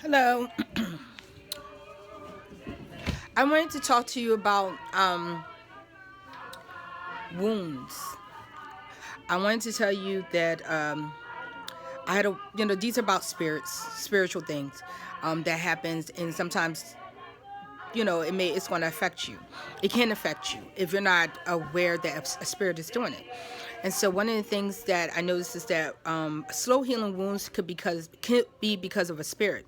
Hello. I wanted to talk to you about wounds. I wanted to tell you that I had these are about spiritual things that happens, and sometimes, it's going to affect you. It can affect you if you're not aware that a spirit is doing it. And so one of the things that I noticed is that slow healing wounds could be because of a spirit.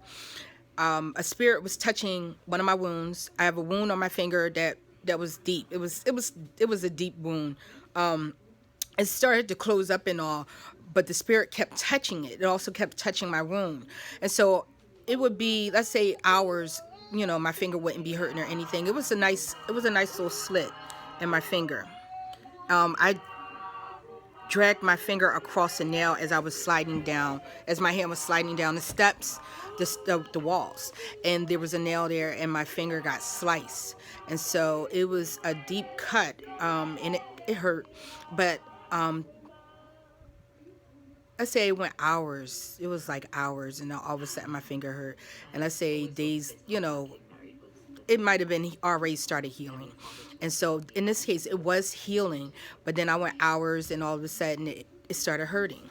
A spirit was touching one of my wounds. I have a wound on my finger that was deep. It was a deep wound. It started to close up and all, but the spirit kept touching it. It also kept touching my wound, and so it would be, let's say, hours. My finger wouldn't be hurting or anything. It was a nice little slit in my finger. I dragged my finger across the nail as I was sliding down, as my hand was sliding down the steps, the walls, and there was a nail there, and my finger got sliced, and so it was a deep cut, and it hurt, but I say it went hours. It was like hours, and all of a sudden my finger hurt, and I say days. It might have been already started healing. And so in this case, it was healing, but then I went hours and all of a sudden it started hurting.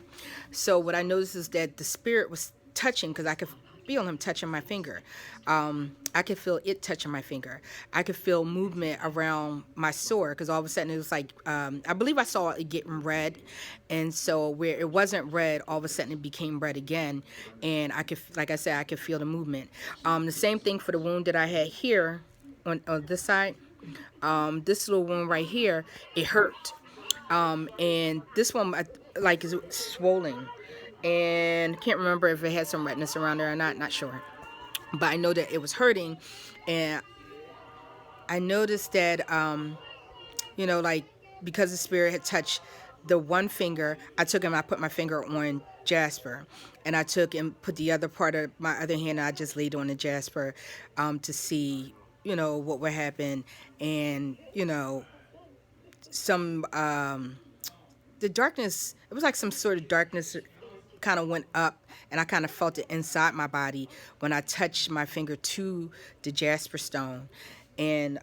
So what I noticed is that the spirit was touching because I could feel him touching my finger. I could feel it touching my finger. I could feel movement around my sore because all of a sudden it was like, I believe I saw it getting red. And so where it wasn't red, all of a sudden it became red again. And I could, like I said, I could feel the movement. The same thing for the wound that I had here on this side. This little wound right here, it hurt. And this one, like, is swollen. And can't remember if it had some redness around there or not sure. But I know that it was hurting. And I noticed that, like, because the spirit had touched the one finger, I took and I put my finger on Jasper. And I took and put the other part of my other hand, I just laid on the Jasper to see, what would happen. And, some, the darkness, it was like some sort of darkness kind of went up, and I kind of felt it inside my body when I touched my finger to the jasper stone. And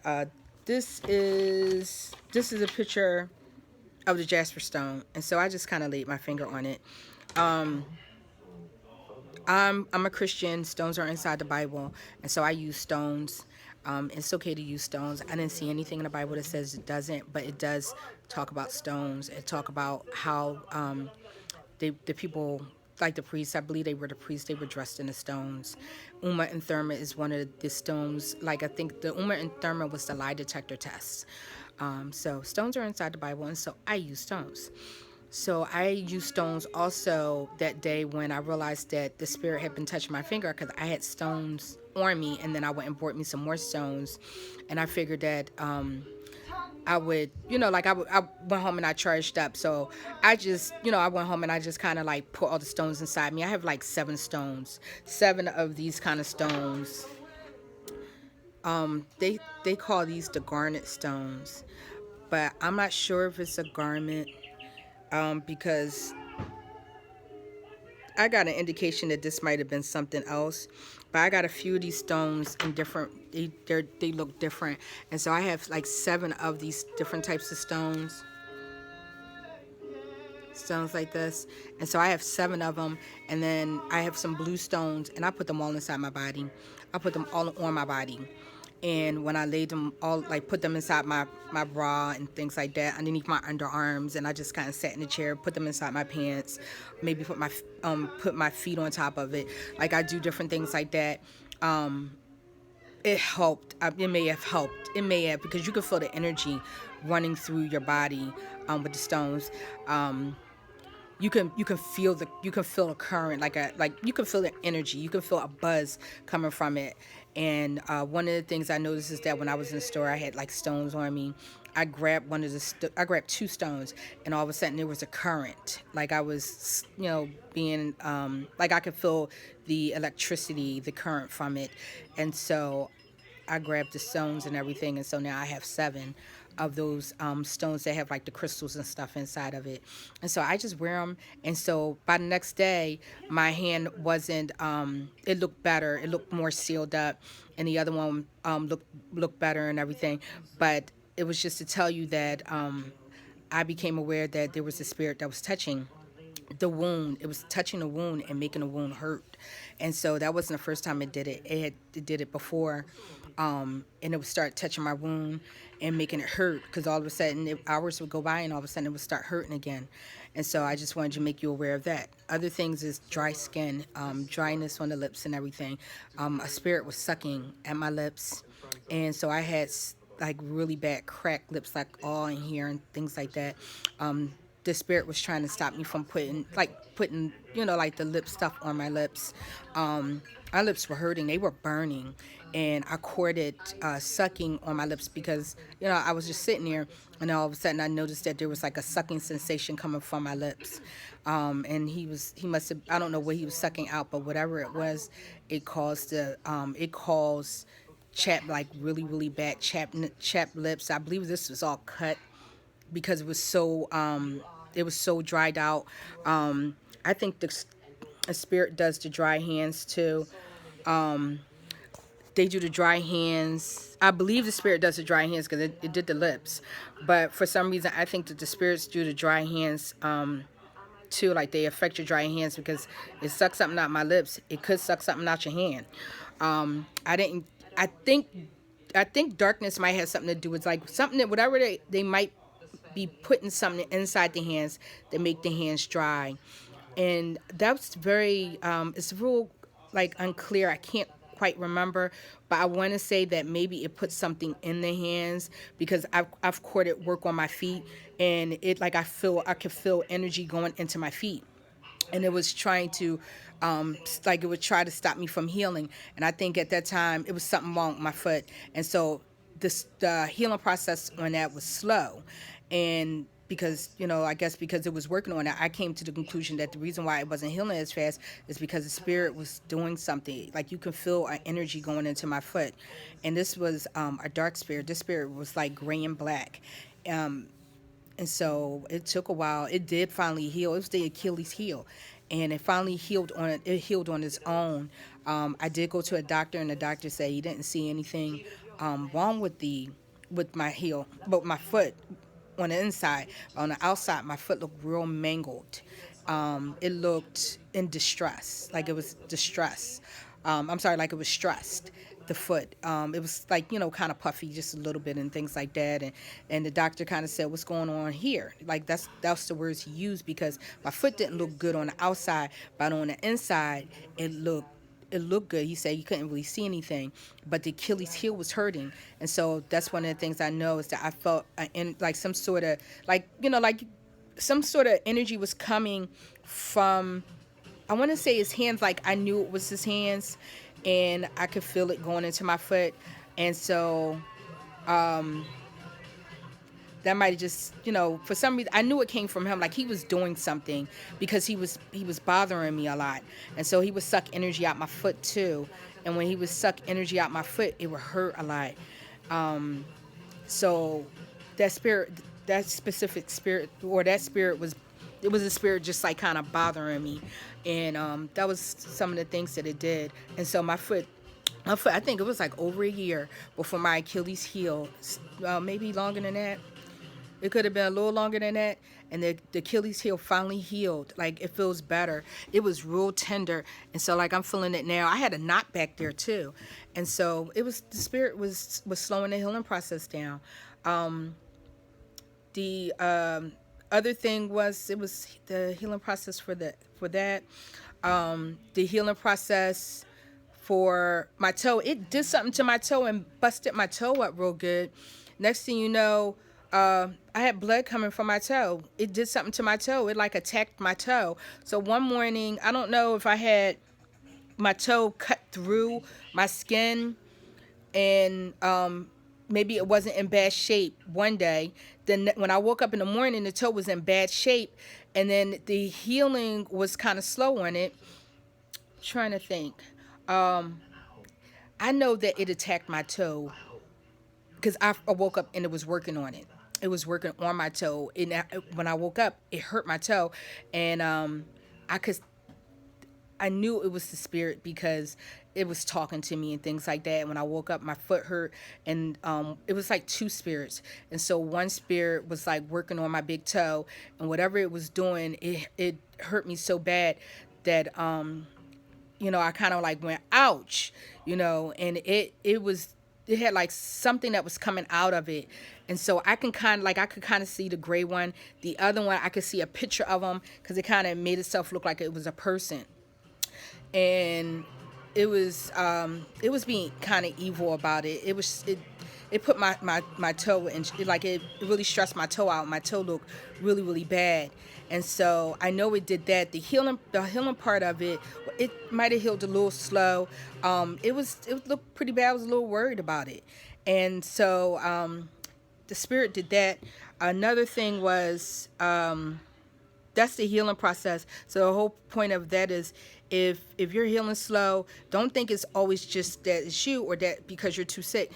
this is a picture of the jasper stone, and so I just kind of laid my finger on it. I'm a Christian. Stones are inside the Bible, and so I use stones. It's okay to use stones. I didn't see anything in the Bible that says it doesn't, but it does talk about stones. It talk about how the people, like the priests, I believe they were the priests, they were dressed in the stones. Uma and Thurma is one of the stones. Like, I think the Uma and Thurma was the lie detector test. So stones are inside the Bible, and so I use stones. So I used stones also that day when I realized that the spirit had been touching my finger, because I had stones on me, and then I went and bought me some more stones, and I figured that I would, I went home and I charged up. So I went home and I just kind of like put all the stones inside me. I have like 7 stones, 7 of these kind of stones. They call these the garnet stones, but I'm not sure if it's a garment, because I got an indication that this might have been something else. But I got a few of these stones in different. They look different, and so I have like 7 of these different types of stones like this. And so I have 7 of them, and then I have some blue stones, and I put them all inside my body. I put them all on my body. And when I laid them all, like, put them inside my bra and things like that, underneath my underarms, and I just kind of sat in the chair, put them inside my pants, maybe put my feet on top of it. Like, I do different things like that. It helped. It may have helped. It may have, because you can feel the energy running through your body with the stones. You can feel a current, like you can feel the energy, you can feel a buzz coming from it. And one of the things I noticed is that when I was in the store, I had like stones on me. I grabbed I grabbed 2 stones, and all of a sudden there was a current, like I was, being, like I could feel the electricity, the current from it. And so I grabbed the stones and everything, and so now I have 7. of those stones that have like the crystals and stuff inside of it. And so I just wear them. And so by the next day, my hand wasn't. It looked better. It looked more sealed up, and the other one looked better and everything. But it was just to tell you that I became aware that there was a spirit that was touching the wound. It was touching the wound and making the wound hurt. And so that wasn't the first time it did it. It did it before. And it would start touching my wound and making it hurt, because all of a sudden hours would go by and all of a sudden it would start hurting again. And so I just wanted to make you aware of that. Other things is dry skin, dryness on the lips and everything. A spirit was sucking at my lips, and so I had like really bad cracked lips, like all in here and things like that. The spirit was trying to stop me from putting like the lip stuff on my lips. My lips were hurting, they were burning, and I courted sucking on my lips because I was just sitting there, and all of a sudden I noticed that there was like a sucking sensation coming from my lips. And he must have, I don't know what he was sucking out, but whatever it was, it caused chap, like really really bad chapped lips. I believe this was all cut because it was so dried out. I think the spirit does the dry hands too. They do the dry hands. I believe the spirit does the dry hands because it did the lips, but for some reason I think that the spirits do the dry hands too. Like they affect your dry hands because it sucks something out my lips. It could suck something out your hand. I didn't. I think darkness might have something to do with like something that whatever they might be putting something inside the hands that make the hands dry. And that's very it's real like unclear. I can't quite remember, but I want to say that maybe it put something in the hands because I've courted work on my feet, and it like I could feel energy going into my feet, and it was trying to like it would try to stop me from healing. And I think at that time it was something wrong with my foot, and so the healing process on that was slow. And because I guess because it was working on it, I came to the conclusion that the reason why it wasn't healing as fast is because the spirit was doing something. Like you can feel an energy going into my foot, and this was a dark spirit. This spirit was like gray and black. And so it took a while. It did finally heal. It was the Achilles heel, and it finally healed on it. It healed on its own. I did go to a doctor, and the doctor said he didn't see anything wrong with my heel, but my foot on the inside. On the outside, my foot looked real mangled. It looked in distress, like it was distress. I'm sorry, like it was stressed. The foot, it was like kind of puffy, just a little bit, and things like that. And the doctor kind of said, "What's going on here?" Like that's the words he used because my foot didn't look good on the outside, but on the inside, it looked good. He said you couldn't really see anything, but the Achilles heel was hurting, and so that's one of the things I know is that I felt like some sort of like some sort of energy was coming from. I want to say his hands, like I knew it was his hands, and I could feel it going into my foot, and so that might have just for some reason I knew it came from him, like he was doing something because he was bothering me a lot, and so he would suck energy out my foot too, and when he would suck energy out my foot it would hurt a lot. So that spirit, that specific spirit, or that spirit was, it was a spirit just like kind of bothering me, and that was some of the things that it did. And so my foot, I think it was like over a year before my Achilles healed, maybe longer than that. It could have been a little longer than that. And the Achilles heel finally healed. Like, it feels better. It was real tender. And so, like, I'm feeling it now. I had a knot back there, too. And so, the spirit was slowing the healing process down. The other thing was, it was the healing process for that. The healing process for my toe. It did something to my toe and busted my toe up real good. Next thing you know, I had blood coming from my toe. It did something to my toe. It like attacked my toe. So one morning, I don't know if I had my toe cut through my skin, and maybe it wasn't in bad shape one day. Then when I woke up in the morning, the toe was in bad shape, and then the healing was kind of slow on it. Trying to think. I know that it attacked my toe because I woke up and it was working on it. It was working on my toe, and when I woke up, it hurt my toe, and I could I knew it was the spirit because it was talking to me and things like that. When I woke up, my foot hurt, and it was like two spirits. And so one spirit was like working on my big toe, and whatever it was doing, it hurt me so bad that I kind of like went ouch, and it had like something that was coming out of it. And so I could kind of see the gray one. The other one, I could see a picture of them because it kind of made itself look like it was a person. And it was being kind of evil about it. It put my toe in, it really stressed my toe out. My toe looked really really bad, and so I know it did that. The healing part of it might have healed a little slow. It looked pretty bad. I was a little worried about it, and so the spirit did that. Another thing was, that's the healing process. So the whole point of that is, if you're healing slow, don't think it's always just that it's you or that because you're too sick.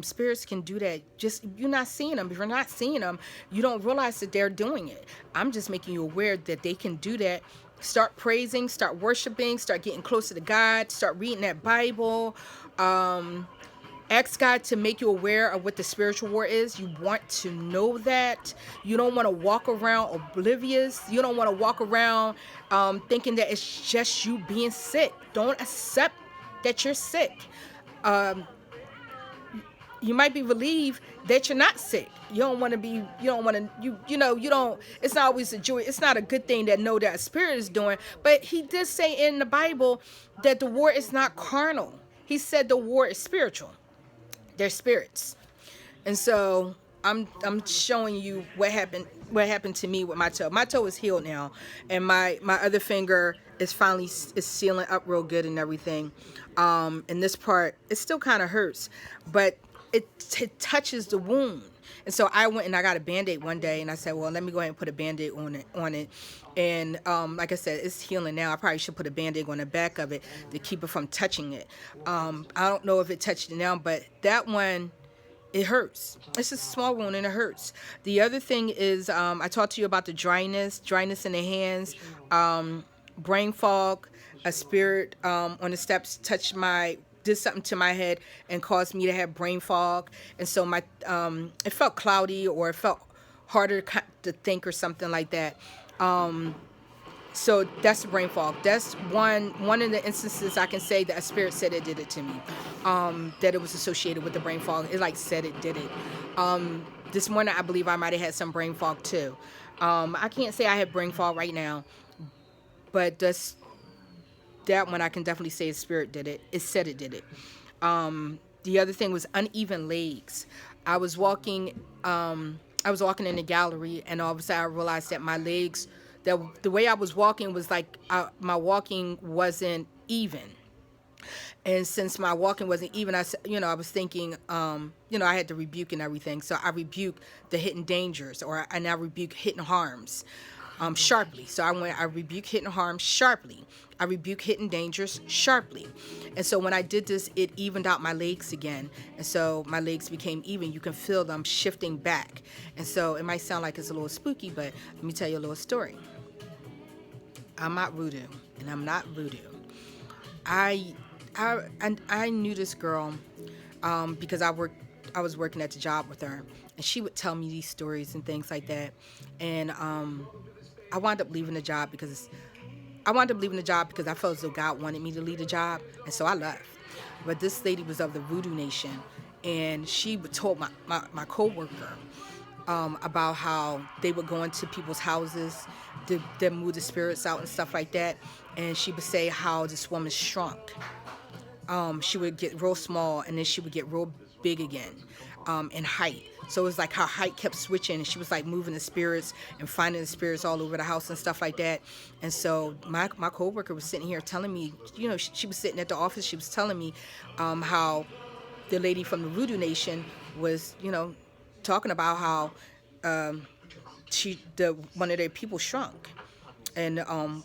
Spirits can do that. Just you're not seeing them. If you're not seeing them, you don't realize that they're doing it. I'm just making you aware that they can do that. Start praising, start worshiping, start getting closer to God, start reading that Bible. Ask God to make you aware of what the spiritual war is. You want to know that. You don't want to walk around oblivious. You don't want to walk around thinking that it's just you being sick. Don't accept that you're sick. You might be relieved that you're not sick. You don't want to be, you don't want to, you don't, it's not always a joy. It's not a good thing that know that a spirit is doing. But he did say in the Bible that the war is not carnal. He said the war is spiritual. They're spirits. And so I'm showing you what happened to me with my toe. My toe is healed now, and my other finger is finally is sealing up real good and everything. And this part, it still kind of hurts, but it touches the wound. And so I went and I got a Band-Aid one day, and I said, well, let me go ahead and put a Band-Aid on it. And like I said, it's healing now. I probably should put a Band-Aid on the back of it to keep it from touching it. I don't know if it touched it now, but that one, it hurts. It's just a small wound and it hurts. The other thing is, I talked to you about the dryness in the hands, brain fog. A spirit on the steps did something to my head and caused me to have brain fog. And so it felt cloudy, or it felt harder to think or something like that. So that's the brain fog. That's one of the instances I can say that a spirit said it did it to me. That it was associated with the brain fog. It said it did it. This morning I believe I might have had some brain fog too. I can't say I have brain fog right now, but that one I can definitely say a spirit did it. It said it did it. The other thing was uneven legs. I was walking in the gallery, and all of a sudden I realized that my legs, that the way I was walking was like my walking wasn't even. And since my walking wasn't even, I was thinking, I had to rebuke and everything. So I rebuked the hidden dangers, and I rebuke hidden harms. Sharply. So I rebuke hidden harms sharply. I rebuke hidden dangers sharply. And so when I did this, it evened out my legs again. And so my legs became even. You can feel them shifting back. And so it might sound like it's a little spooky, but let me tell you a little story. I'm not voodoo, and I'm not voodoo. I knew this girl because I was working at the job with her, and she would tell me these stories and things like that. And I wound up leaving the job because I felt as though God wanted me to leave the job, and so I left. But this lady was of the Voodoo Nation, and she told my coworker about how they would go into people's houses to move the spirits out and stuff like that. And she would say how this woman shrunk. She would get real small, and then she would get real big again in height. So it was like her height kept switching, and she was like moving the spirits and finding the spirits all over the house and stuff like that. And so my coworker was sitting here telling me, she was sitting at the office. She was telling me how the lady from the Voodoo Nation was, talking about how one of their people shrunk, and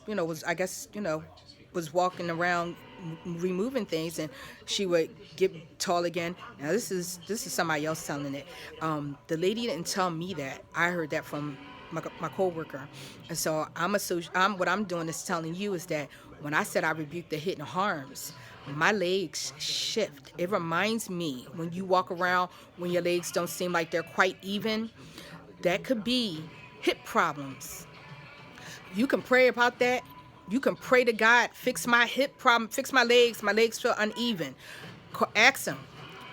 was, I guess, was walking around removing things, and she would get tall again. Now this is somebody else telling it. The lady didn't tell me that. I heard that from my coworker, and so I'm what I'm doing is telling you is that when I said I rebuke the hidden harms, my legs shift. It reminds me when you walk around when your legs don't seem like they're quite even, that could be hip problems. You can pray about that. You can pray to God, fix my hip problem, fix my legs. My legs feel uneven. Ask Him.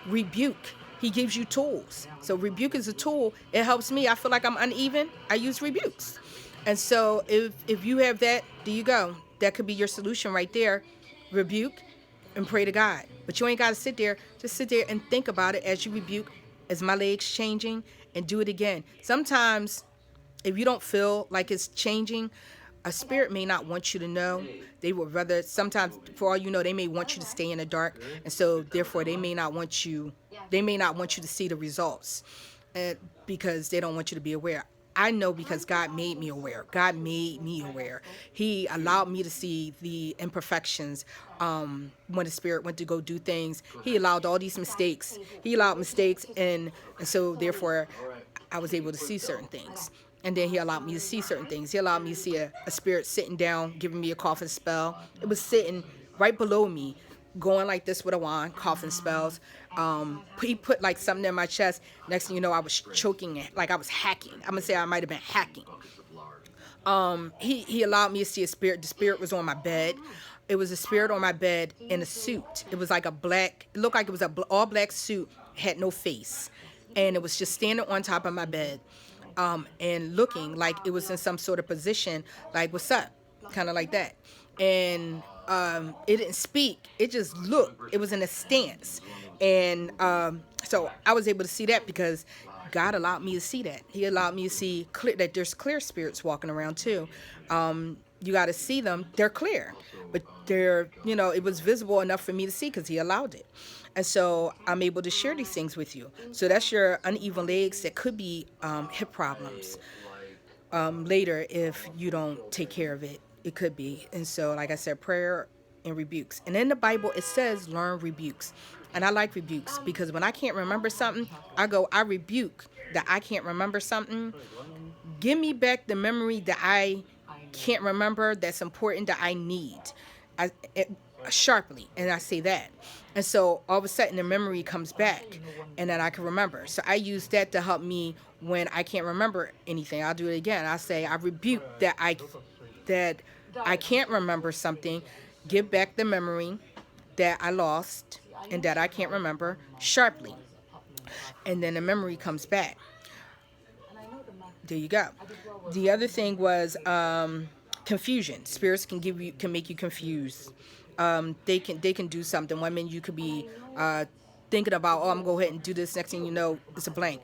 Rebuke. He gives you tools. So rebuke is a tool. It helps me. I feel like I'm uneven. I use rebukes. And so if you have that, there you go. That could be your solution right there. Rebuke and pray to God. But you ain't got to sit there. Just sit there and think about it as you rebuke. Is my legs changing? And do it again. Sometimes if you don't feel like it's changing, a spirit may not want you to know. They would rather, sometimes for all you know, they may want you to stay in the dark, and so therefore they may not want you to see the results, because they don't want you to be aware. I know because God made me aware. God made me aware. He allowed me to see the imperfections. When the spirit went to go do things, he allowed all these mistakes. He allowed mistakes, and so therefore I was able to see certain things. And then he allowed me to see certain things. He allowed me to see a spirit sitting down, giving me a coughing spell. It was sitting right below me, going like this with a wand, coughing spells. He put like something in my chest. Next thing you know, I was choking it, like I was hacking. I'm gonna say I might have been hacking. He allowed me to see a spirit. The spirit was on my bed. It was a spirit on my bed in a suit. It was like a black. It looked like it was a all black suit, had no face, and it was just standing on top of my bed, and looking like it was in some sort of position, like what's up, kind of like that, and it didn't speak. It just looked. It was in a stance, and so I was able to see that because God allowed me to see that. He allowed me to see clear that there's clear spirits walking around too. You got to see them. They're clear, but they're, it was visible enough for me to see because he allowed it. And so I'm able to share these things with you. So that's your uneven legs. That could be hip problems later if you don't take care of it. It could be. And so, like I said, prayer and rebukes. And in the Bible, it says learn rebukes. And I like rebukes because when I can't remember something, I rebuke that I can't remember something. Give me back the memory that I can't remember, that's important, that I need. Sharply, and I say that. And so all of a sudden the memory comes back, and then I can remember. So I use that to help me when I can't remember anything. I'll do it again. I say I rebuke that I can't remember something. Give back the memory that I lost and that I can't remember sharply. And then the memory comes back. There you go. The other thing was confusion. Spirits can make you confused. They can do something. One minute you could be thinking about, oh, I'm gonna go ahead and do this. Next thing you know, it's a blank.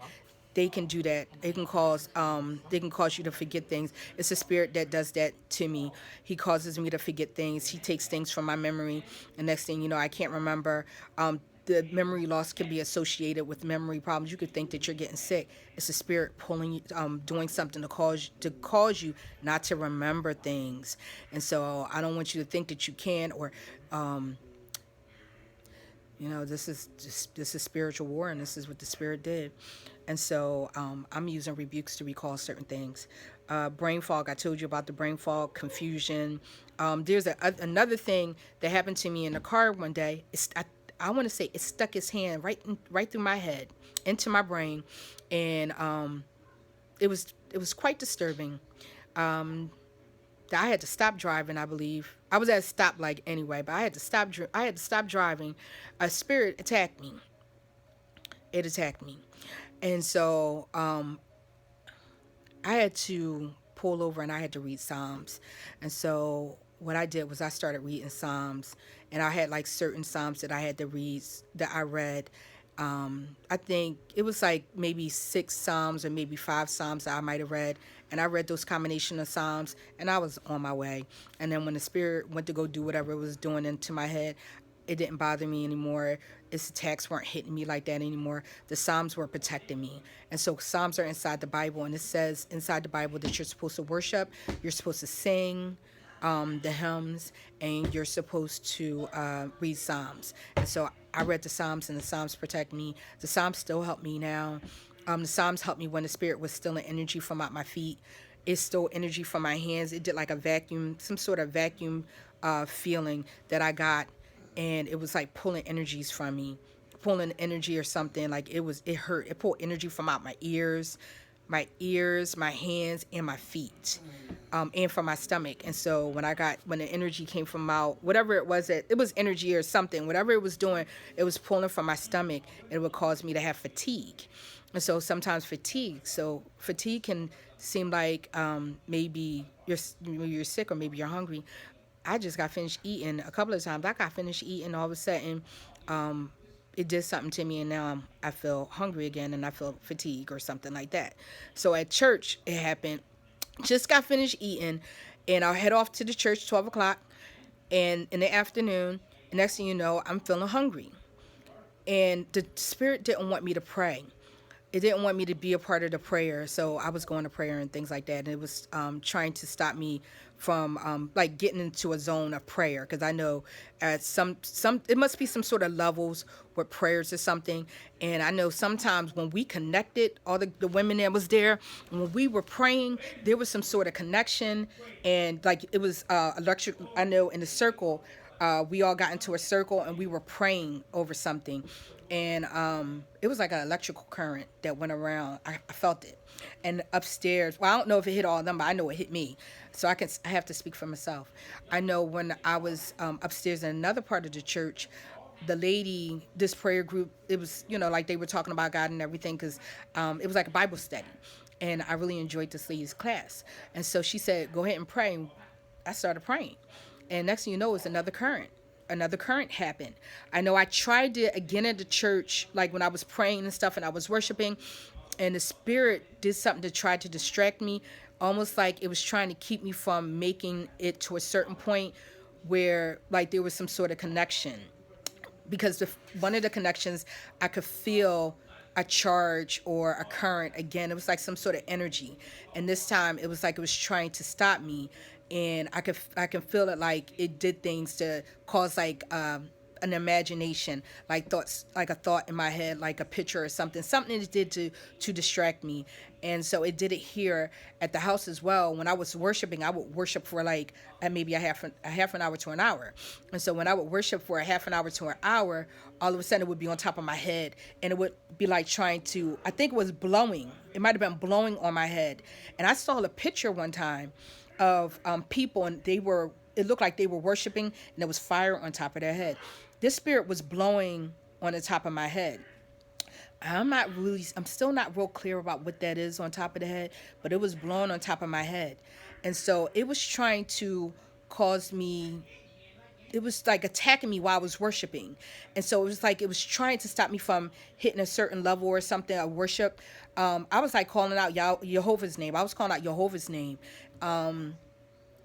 They can do that. They can cause you to forget things. It's a spirit that does that to me. He causes me to forget things. He takes things from my memory, and next thing you know, I can't remember. The memory loss can be associated with memory problems. You could think that you're getting sick. It's a spirit pulling you, doing something to cause you not to remember things. And so I don't want you to think that you can, or this is spiritual war, and this is what the spirit did. And so I'm using rebukes to recall certain things. Brain fog. I told you about the brain fog, confusion. There's another thing that happened to me in the car one day. I want to say it stuck its hand right through my head, into my brain, and it was quite disturbing. I had to stop driving. I believe I was at a stoplight anyway, but I had to stop. I had to stop driving. A spirit attacked me. It attacked me, and so I had to pull over and I had to read Psalms. And so what I did was I started reading Psalms, and I had like certain Psalms that I had to read, that I read. I think it was like maybe 6 Psalms or maybe 5 Psalms that I might have read. And I read those combination of Psalms, and I was on my way. And then when the spirit went to go do whatever it was doing into my head, it didn't bother me anymore. Its attacks weren't hitting me like that anymore. The Psalms were protecting me. And so Psalms are inside the Bible, and it says inside the Bible that you're supposed to worship, you're supposed to sing, the hymns, and you're supposed to read Psalms. And so I read the Psalms, and the Psalms protect me. The Psalms still help me now. The Psalms helped me when the spirit was still in energy from out my feet. It's still energy from my hands. It did like a vacuum, some sort of vacuum feeling that I got, and it was like pulling energies from me, pulling energy or something. Like it hurt. It pulled energy from out my ears, my hands, and my feet, and from my stomach. And so when the energy came from out, whatever it was, it was energy or something. Whatever it was doing, it was pulling from my stomach. It would cause me to have fatigue, and so sometimes fatigue. So fatigue can seem like maybe you're sick or maybe you're hungry. I just got finished eating a couple of times. I got finished eating, all of a sudden, it did something to me, and now I feel hungry again, and I feel fatigue or something like that. So at church, it happened. Just got finished eating, and I'll head off to the church 12 o'clock, and in the afternoon, next thing you know, I'm feeling hungry, and the spirit didn't want me to pray. It didn't want me to be a part of the prayer, so I was going to prayer and things like that, and it was trying to stop me from like getting into a zone of prayer, because I know at some it must be some sort of levels with prayers or something. And I know sometimes when we connected, all the women that was there, when we were praying, there was some sort of connection, and like it was electric. I know in the circle, we all got into a circle and we were praying over something, and it was like an electrical current that went around. I felt it, and upstairs. Well, I don't know if it hit all of them, but I know it hit me. So I have to speak for myself. I know when I was upstairs in another part of the church, the lady, this prayer group, it was like they were talking about God and everything, because it was like a Bible study, and I really enjoyed this lady's class. And so she said, "Go ahead and pray." I started praying, and next thing you know, it's another current happened. I know I tried it again at the church, like when I was praying and stuff and I was worshiping, and the spirit did something to try to distract me, almost like it was trying to keep me from making it to a certain point where like there was some sort of connection, because one of the connections, I could feel a charge or a current again. It was like some sort of energy, and this time it was like it was trying to stop me, and I can feel it, like it did things to cause like an imagination, like thoughts, like a thought in my head, like a picture or something it did to distract me. And so it did it here at the house as well. When I was worshiping, I would worship for like maybe a half an hour to an hour. And so when I would worship for a half an hour to an hour, all of a sudden it would be on top of my head, and it would be like trying to, I think it was blowing, it might have been blowing on my head. And I saw a picture one time of people, and it looked like they were worshiping, and there was fire on top of their head. This spirit was blowing on the top of my head. I'm still not real clear about what that is on top of the head, but it was blowing on top of my head. And so it was trying to cause me, it was like attacking me while I was worshiping. And so it was like it was trying to stop me from hitting a certain level or something of worship. I was like calling out Jehovah's name. I was calling out Jehovah's name.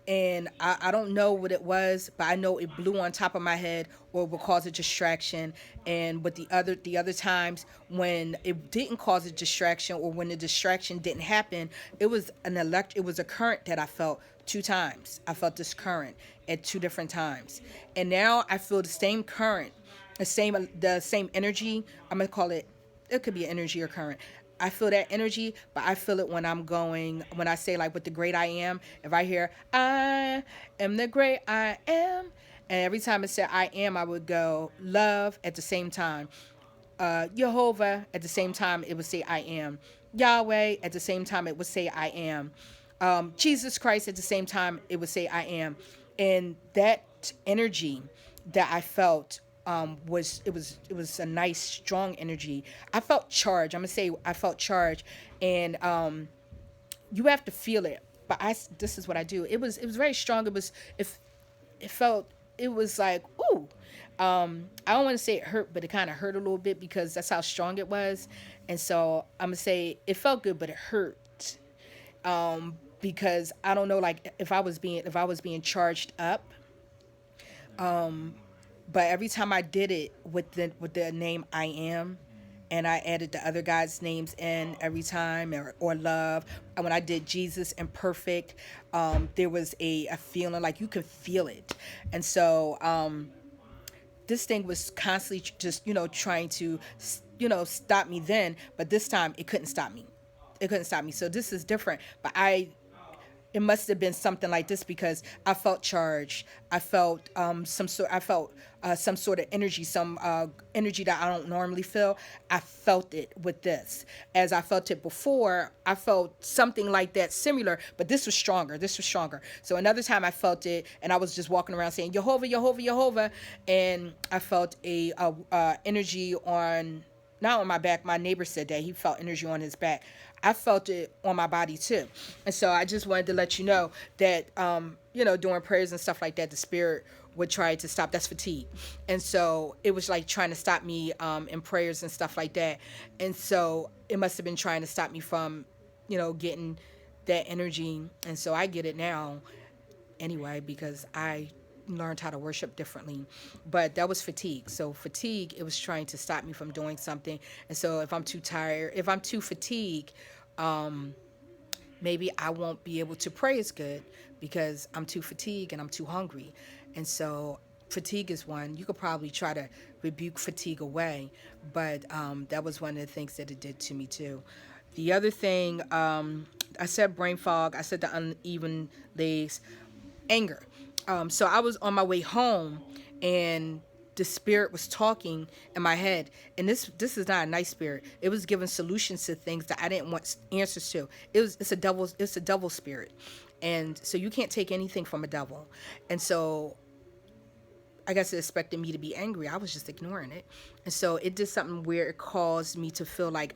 And I don't know what it was, but I know it blew on top of my head or would cause a distraction. And but the other times when it didn't cause a distraction, or when the distraction didn't happen, it was a current that I felt 2 times. I felt this current at 2 different times, and now I feel the same current, the same energy. I'm gonna call it. It could be an energy or current. I feel that energy, but I feel it when I say like with the great I am. If I hear I am the great I am, and every time it said I am, I would go love at the same time. Jehovah at the same time, it would say I am. Yahweh at the same time, it would say I am. Jesus Christ at the same time, it would say I am. And that energy that I felt was a nice strong energy. I felt charged. I'm gonna say I felt charged, and you have to feel it. But this is what I do. It was very strong. It felt, it was like ooh. I don't want to say it hurt, but it kind of hurt a little bit because that's how strong it was. And so I'm gonna say it felt good, but it hurt, because I don't know, like if I was being charged up. But every time I did it with the name I am, and I added the other God's names in every time, or love. And when I did Jesus and perfect, there was a feeling like you could feel it. And so this thing was constantly just, trying to, stop me then, but this time it couldn't stop me. It couldn't stop me. So this is different. But it must have been something like this because I felt charged. I felt some sort of energy, some energy that I don't normally feel. I felt it with this. As I felt it before, I felt something like that similar, but this was stronger. This was stronger. So another time I felt it, and I was just walking around saying Jehovah, Jehovah, Jehovah, and I felt a energy on, not on my back. My neighbor said that he felt energy on his back. I felt it on my body too. And so I just wanted to let you know that, during prayers and stuff like that, the spirit would try to stop. That's fatigue. And so it was like trying to stop me in prayers and stuff like that. And so it must have been trying to stop me from, getting that energy. And so I get it now anyway because I learned how to worship differently. But that was fatigue. So fatigue, it was trying to stop me from doing something. And so if I'm too tired, if I'm too fatigued, maybe I won't be able to pray as good because I'm too fatigued and I'm too hungry. And so fatigue is one. You could probably try to rebuke fatigue away, but that was one of the things that it did to me too. The other thing, I said brain fog, I said the uneven legs, anger. So I was on my way home, and the spirit was talking in my head, and this is not a nice spirit. It was giving solutions to things that I didn't want answers to. It's a devil spirit, and so you can't take anything from a devil. And so I guess it expected me to be angry. I was just ignoring it. And so it did something where it caused me to feel like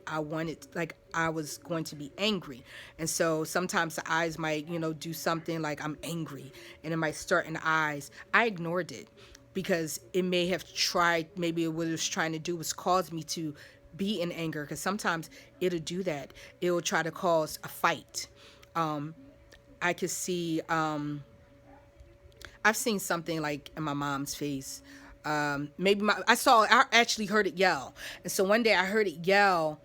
like I was going to be angry. And so sometimes the eyes might, do something like I'm angry, and it might start in the eyes. I ignored it because it may have tried, maybe what it was trying to do was cause me to be in anger, because sometimes it'll do that. It'll try to cause a fight. I could see, I've seen something like in my mom's face. I actually heard it yell. And so one day I heard it yell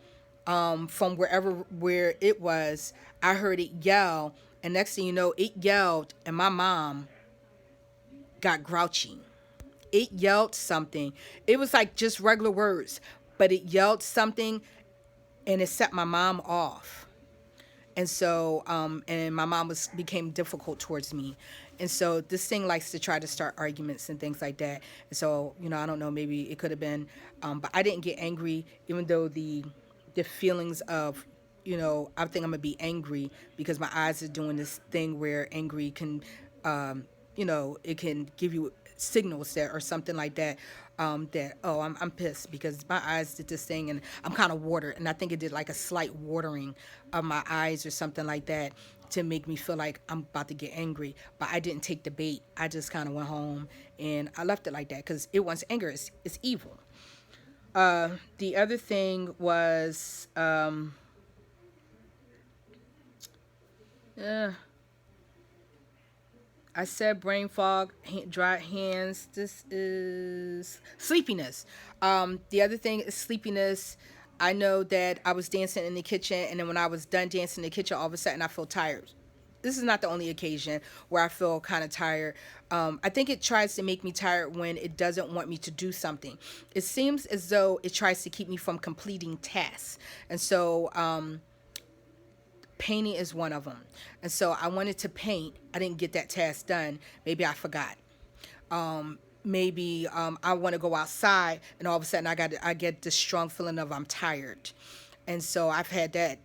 from where it was. I heard it yell. And next thing you know, it yelled and my mom got grouchy. It yelled something. It was like just regular words, but it yelled something and it set my mom off. And so and my mom became difficult towards me. And so this thing likes to try to start arguments and things like that. And so, I don't know, maybe it could have been, but I didn't get angry, even though the feelings of, I think I'm gonna be angry because my eyes are doing this thing where angry can, it can give you signals there or something like that. That, oh, I'm pissed because my eyes did this thing and I'm kind of watered, and I think it did like a slight watering of my eyes or something like that to make me feel like I'm about to get angry. But I didn't take the bait. I just kind of went home and I left it like that because it wants anger. It's evil. The other thing was, I said brain fog, dry hands. This is sleepiness. The other thing is sleepiness. I know that I was dancing in the kitchen, and then when I was done dancing in the kitchen, all of a sudden I feel tired. This is not the only occasion where I feel kind of tired. I think it tries to make me tired when it doesn't want me to do something. It seems as though it tries to keep me from completing tasks. And so, painting is one of them. And so I wanted to paint. I didn't get that task done. Maybe I forgot. Maybe I want to go outside, and all of a sudden I get this strong feeling of I'm tired. And so I've had that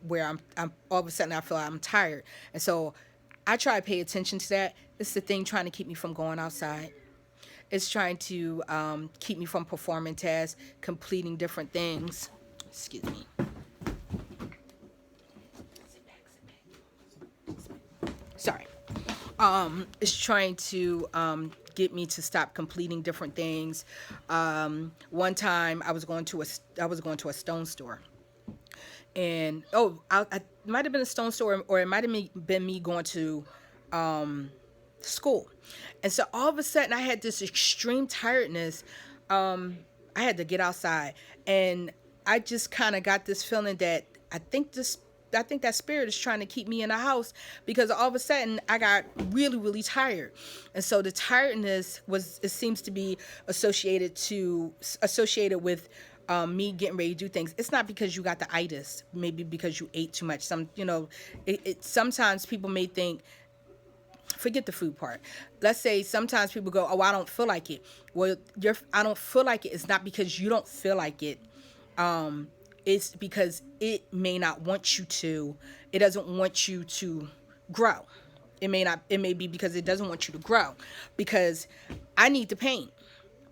where I'm all of a sudden I feel like I'm tired. And so I try to pay attention to that. It's the thing trying to keep me from going outside. It's trying to keep me from performing tasks, completing different things. Excuse me. Sorry. It's trying to get me to stop completing different things. One time I was going to a stone store, and I might have been a stone store, or it might have been me going to school. And so all of a sudden I had this extreme tiredness. I had to get outside, and I just kind of got this feeling that I think that spirit is trying to keep me in the house because all of a sudden I got really, really tired. And so the tiredness was, it seems to be associated with me getting ready to do things. It's not because you got the itis, maybe because you ate too much. Sometimes people may think, forget the food part. Let's say sometimes people go, "Oh, I don't feel like it." Well, I don't feel like it is not because you don't feel like it. It's because it may not want you to. It doesn't want you to grow. It may be because it doesn't want you to grow. Because I need the paint,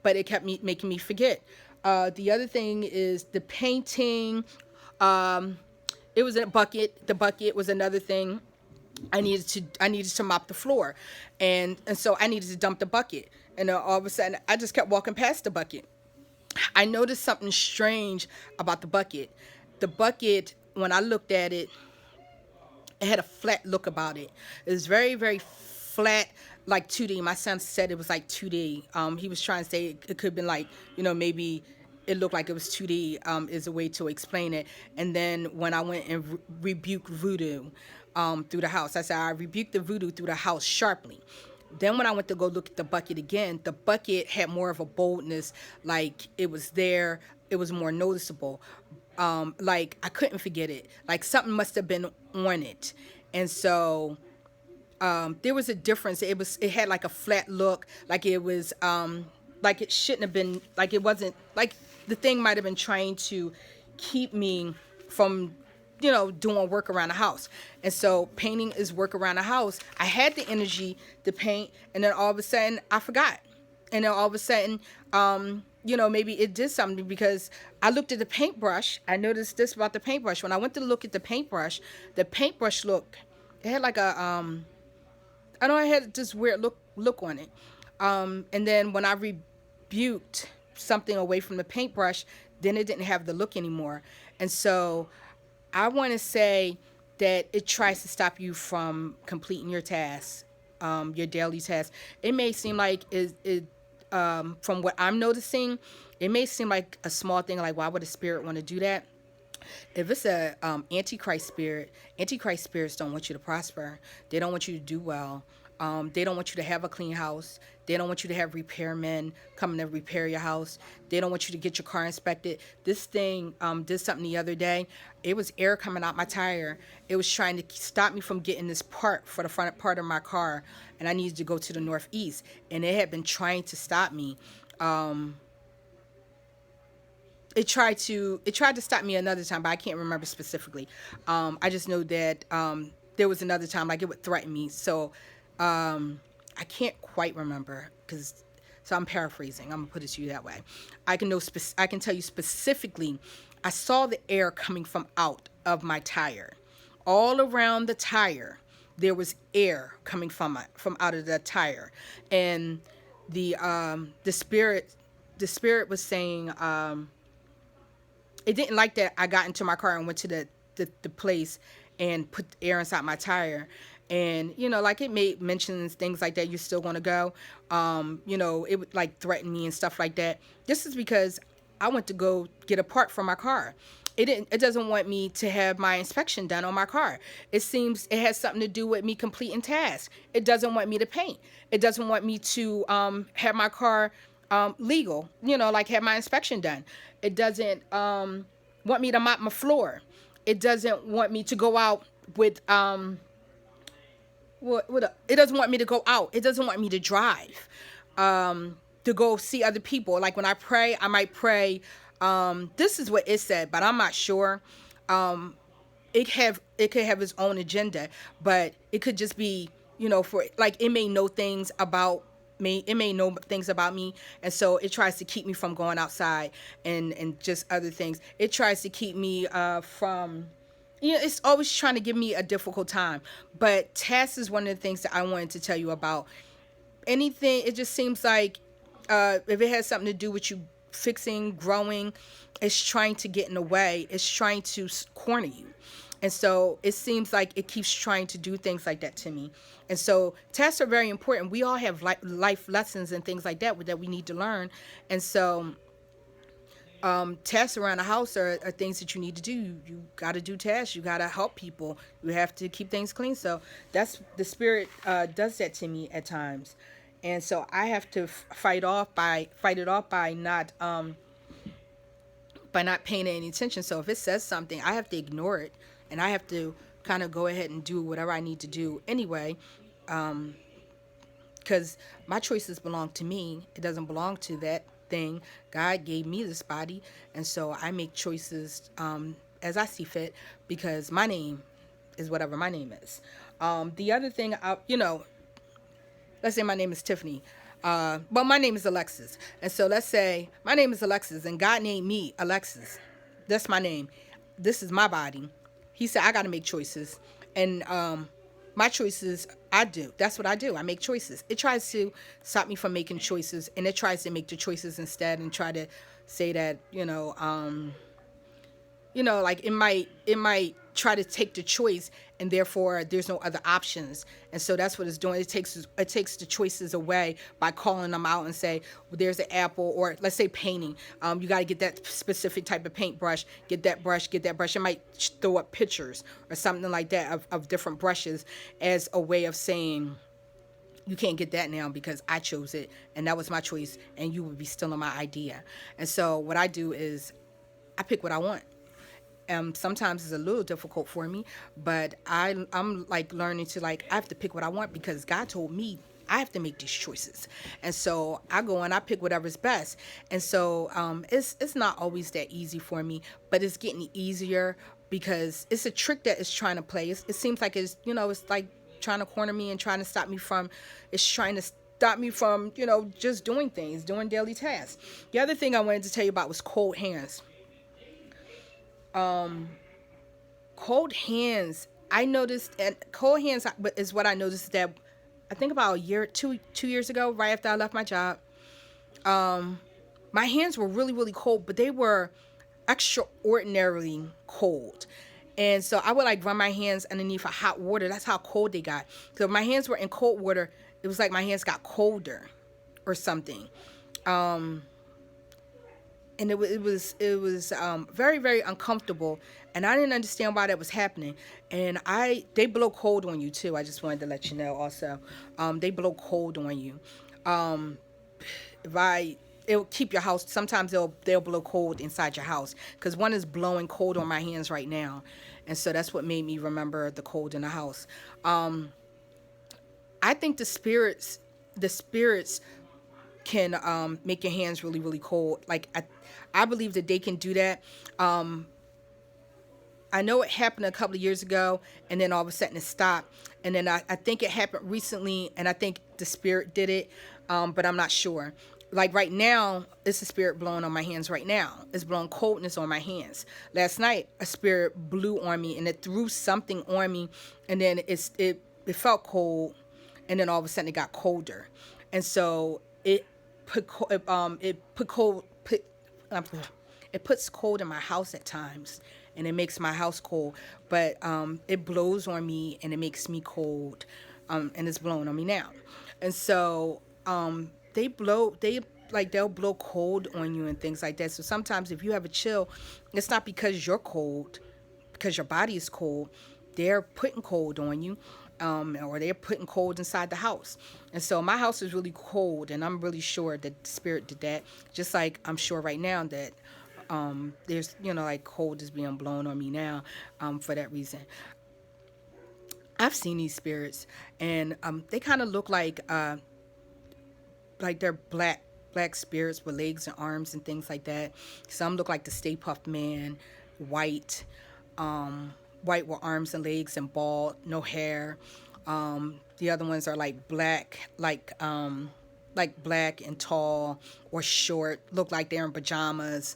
but it kept making me forget. The other thing is the painting. Um, it was in a bucket. The bucket was another thing. I needed to mop the floor, and so I needed to dump the bucket. And then all of a sudden, I just kept walking past the bucket. I noticed something strange about the bucket. The bucket, when I looked at it, it had a flat look about it. It was very, very flat, like 2D. My son said it was like 2D. He was trying to say it could have been like, maybe it looked like it was 2D, is a way to explain it. And then when I went and rebuked voodoo through the house, I said, I rebuked the voodoo through the house sharply. Then when I went to go look at the bucket again, the bucket had more of a boldness, like it was there, it was more noticeable. Like I couldn't forget it. Like something must have been on it. And so there was a difference. It had like a flat look, like it was like it shouldn't have been, like it wasn't, like the thing might have been trying to keep me from doing work around the house. And so painting is work around the house. I had the energy to paint, and then all of a sudden I forgot. And then all of a sudden, maybe it did something because I looked at the paintbrush. I noticed this about the paintbrush. When I went to look at the paintbrush look, it had like a, I know I had this weird look on it. And then when I rebuked something away from the paintbrush, then it didn't have the look anymore. And so I want to say that it tries to stop you from completing your tasks, your daily tasks. It may seem like from what I'm noticing, it may seem like a small thing, like why would a spirit want to do that? If it's a antichrist spirits don't want you to prosper. They don't want you to do well. They don't want you to have a clean house. They don't want you to have repairmen coming to repair your house. They don't want you to get your car inspected. This thing did something the other day. It was air coming out my tire. It was trying to stop me from getting this part for the front part of my car, and I needed to go to the northeast. And it had been trying to stop me. It tried to stop me another time, but I can't remember specifically. I just know that there was another time, like it would threaten me. So I can't quite remember so I'm paraphrasing. I'm gonna put it to you that way. I can tell you specifically. I saw the air coming from out of my tire, all around the tire. There was air coming from out of the tire, and the spirit was saying. It didn't like that I got into my car and went to the place and put air inside my tire. And, like it made mentions, things like that, you're still going to go. It would like threaten me and stuff like that. This is because I went to go get a part for my car. It doesn't want me to have my inspection done on my car. It seems it has something to do with me completing tasks. It doesn't want me to paint. It doesn't want me to have my car legal, like have my inspection done. It doesn't want me to mop my floor. It doesn't want me to go out with it doesn't want me to go out. It doesn't want me to drive to go see other people. Like when I pray, I might pray. This is what it said, but I'm not sure. It could have its own agenda, but it could just be, for like it may know things about me. It may know things about me, and so it tries to keep me from going outside and just other things. It tries to keep me from. It's always trying to give me a difficult time. But tasks is one of the things that I wanted to tell you about. Anything, it just seems like if it has something to do with you fixing, growing, it's trying to get in the way. It's trying to corner you. And so it seems like it keeps trying to do things like that to me. And so tests are very important. We all have life lessons and things like that we need to learn. And so Tasks around the house are things that you need to do. You got to do tasks. You got to help people. You have to keep things clean. So that's the spirit does that to me at times, and so I have to fight it off by not paying any attention. So if it says something, I have to ignore it, and I have to kind of go ahead and do whatever I need to do anyway, because my choices belong to me. It doesn't belong to that thing. God gave me this body, and so I make choices as I see fit, because my name is whatever my name is. The other thing, let's say my name is Tiffany, but my name is Alexis, and so let's say my name is Alexis, and God named me Alexis. That's my name. This is my body. He said I got to make choices, and my choices, I do. That's what I do. I make choices. It tries to stop me from making choices, and it tries to make the choices instead, and try to say that like it might try to take the choice, and therefore there's no other options. And so that's what it's doing. It takes the choices away by calling them out and say, well, there's an apple, or let's say painting. You got to get that specific type of paintbrush. Get that brush. It might throw up pictures or something like that of different brushes as a way of saying, you can't get that now because I chose it and that was my choice, and you would be stealing my idea. And so what I do is I pick what I want. Sometimes it's a little difficult for me, but I'm like learning to, like, I have to pick what I want because God told me I have to make these choices. And so I go and I pick whatever's best. And so it's not always that easy for me, but it's getting easier because it's a trick that it's trying to play. It seems like it's like trying to corner me and trying to stop me from, just doing things, doing daily tasks. The other thing I wanted to tell you about was cold hands. Cold hands, I noticed, and cold hands is what I noticed that I think about a year, 2 years ago, right after I left my job. My hands were really, really cold, but they were extraordinarily cold. And so I would like run my hands underneath a hot water. That's how cold they got. So if my hands were in cold water, it was like my hands got colder or something. And it was very, very uncomfortable, and I didn't understand why that was happening. And they blow cold on you too. I just wanted to let you know also. They blow cold on you. It'll keep your house. Sometimes they'll blow cold inside your house, because one is blowing cold on my hands right now, and so that's what made me remember the cold in the house. I think the spirits can make your hands really, really cold. Like I believe that they can do that. I know it happened a couple of years ago, and then all of a sudden it stopped. And then I think it happened recently, and I think the spirit did it, but I'm not sure. Like right now, it's a spirit blowing on my hands right now. It's blowing coldness on my hands. Last night, a spirit blew on me, and it threw something on me, and then it felt cold, and then all of a sudden it got colder. And so it puts cold in my house at times, and it makes my house cold. But it blows on me, and it makes me cold, and it's blowing on me now. And so they'll blow cold on you and things like that. So sometimes if you have a chill, it's not because you're cold, because your body is cold. They're putting cold on you, or they're putting cold inside the house. And so my house is really cold, and I'm really sure that the spirit did that. Just like I'm sure right now that there's like cold is being blown on me now, for that reason. I've seen these spirits, and they kind of look like they're black spirits with legs and arms and things like that. Some look like the Stay Puft Man, white, white with arms and legs and bald, no hair. The other ones are like black, like black and tall or short, look like they're in pajamas,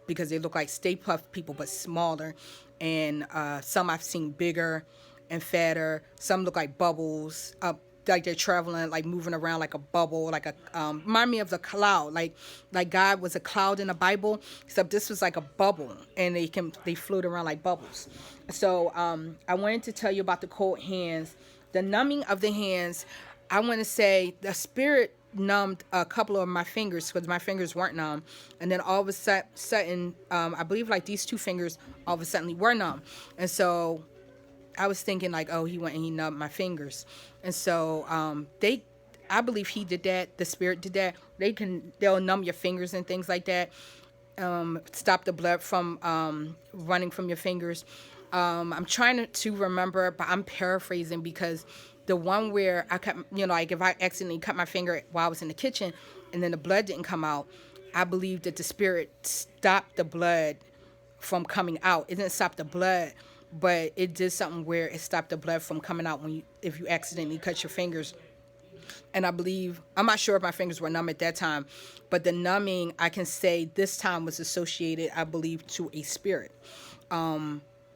because they look like Stay Puft people but smaller. And some I've seen bigger and fatter. Some look like bubbles, like they're traveling, like moving around like a bubble, like a remind me of the cloud, like God was a cloud in the Bible, except this was like a bubble, and they float around like bubbles. So I wanted to tell you about the cold hands, the numbing of the hands. I want to say the spirit numbed a couple of my fingers because my fingers weren't numb, and then all of a sudden, I believe like these two fingers all of a sudden were numb, and so I was thinking like, oh, he went and he numbed my fingers, and so I believe he did that. The spirit did that. They'll numb your fingers and things like that. Stop the blood from running from your fingers. I'm trying to remember, but I'm paraphrasing because the one where I cut, like if I accidentally cut my finger while I was in the kitchen and then the blood didn't come out, I believe that the spirit stopped the blood from coming out. It didn't stop the blood, but it did something where it stopped the blood from coming out if you accidentally cut your fingers. And I believe, I'm not sure if my fingers were numb at that time, but the numbing, I can say this time was associated, I believe, to a spirit.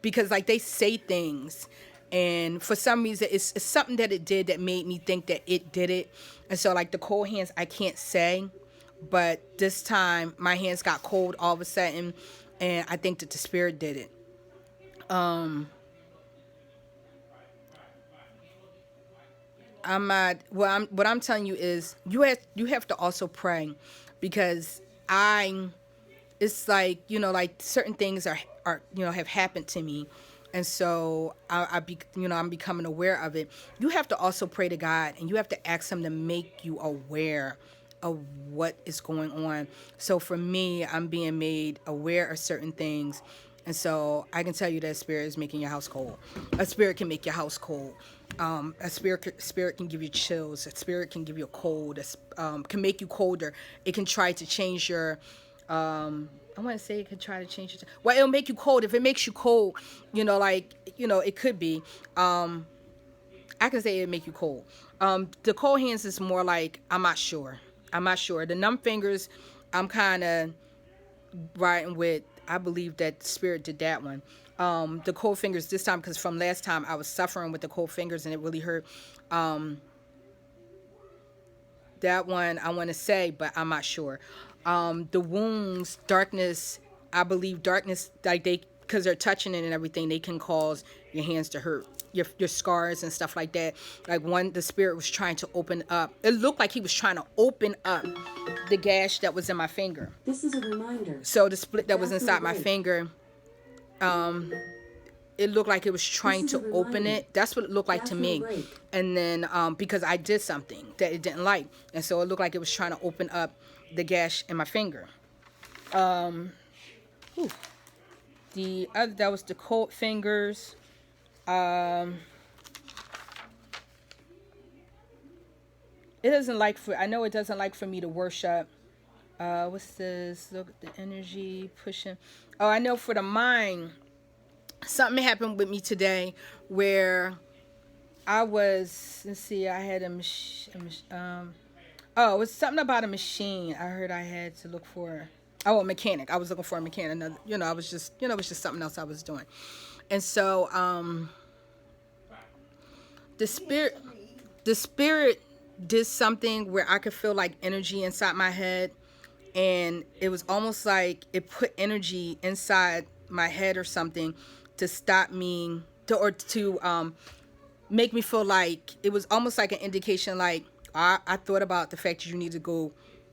Because like they say things, and for some reason it's something that it did that made me think that it did it. And so like the cold hands, I can't say, but this time my hands got cold all of a sudden, and I think that the spirit did it. I'm not. What I'm telling you is you have to also pray, because it's like, like certain things are have happened to me, and so I'm becoming aware of it. You have to also pray to God, and you have to ask Him to make you aware of what is going on. So for me, I'm being made aware of certain things. And so I can tell you that spirit is making your house cold. A spirit can make your house cold. A spirit can give you chills. A spirit can give you a cold. Can make you colder. It can try to change your. I want to say it can try to change your. Well, it'll make you cold. If it makes you cold, it could be. I can say it make you cold. The cold hands is more like I'm not sure. The numb fingers, I'm kind of riding with. I believe that spirit did that one. The cold fingers this time, because from last time I was suffering with the cold fingers and it really hurt. That one I want to say, but I'm not sure. The wounds, darkness, I believe darkness, like because they're touching it and everything, they can cause your hands to hurt. Your scars and stuff like that. Like the spirit was trying to open up. It looked like he was trying to open up the gash that was in my finger. This is a reminder. So the split that was inside my finger, it looked like it was trying to open it. That's what it looked like to me. And then because I did something that it didn't like, and so it looked like it was trying to open up the gash in my finger. The other, that was the cold fingers. It doesn't like I know it doesn't like for me to worship. What's this? Look at the energy pushing. Oh, I know for the mind, something happened with me today where I was, let's see, I had it was something about a machine. I heard I had to look for, a mechanic. I was looking for a mechanic. Another, I was just, it was just something else I was doing. And so, the spirit did something where I could feel like energy inside my head, and it was almost like it put energy inside my head or something to stop me to make me feel like it was almost like an indication, like I thought about the fact that you need to go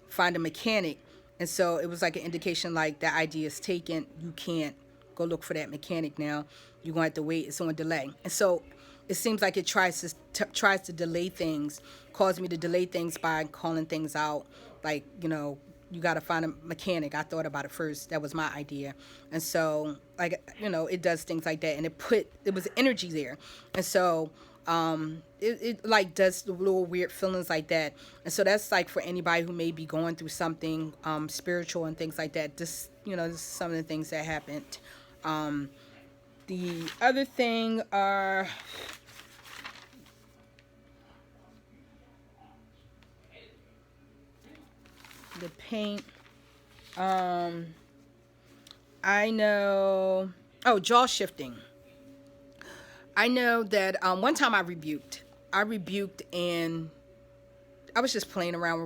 find a mechanic, and so it was like an indication like that idea is taken. You can't go look for that mechanic now. You're going to have to wait. It's on delay. And so it seems like it tries to delay things, cause me to delay things by calling things out. Like, you got to find a mechanic. I thought about it first. That was my idea. And so, like, it does things like that. And it was energy there. And so it like does the little weird feelings like that. And so that's like for anybody who may be going through something spiritual and things like that. This is some of the things that happened. The other thing are the paint. I know. Oh, jaw shifting. I know that one time I rebuked, and I was just playing around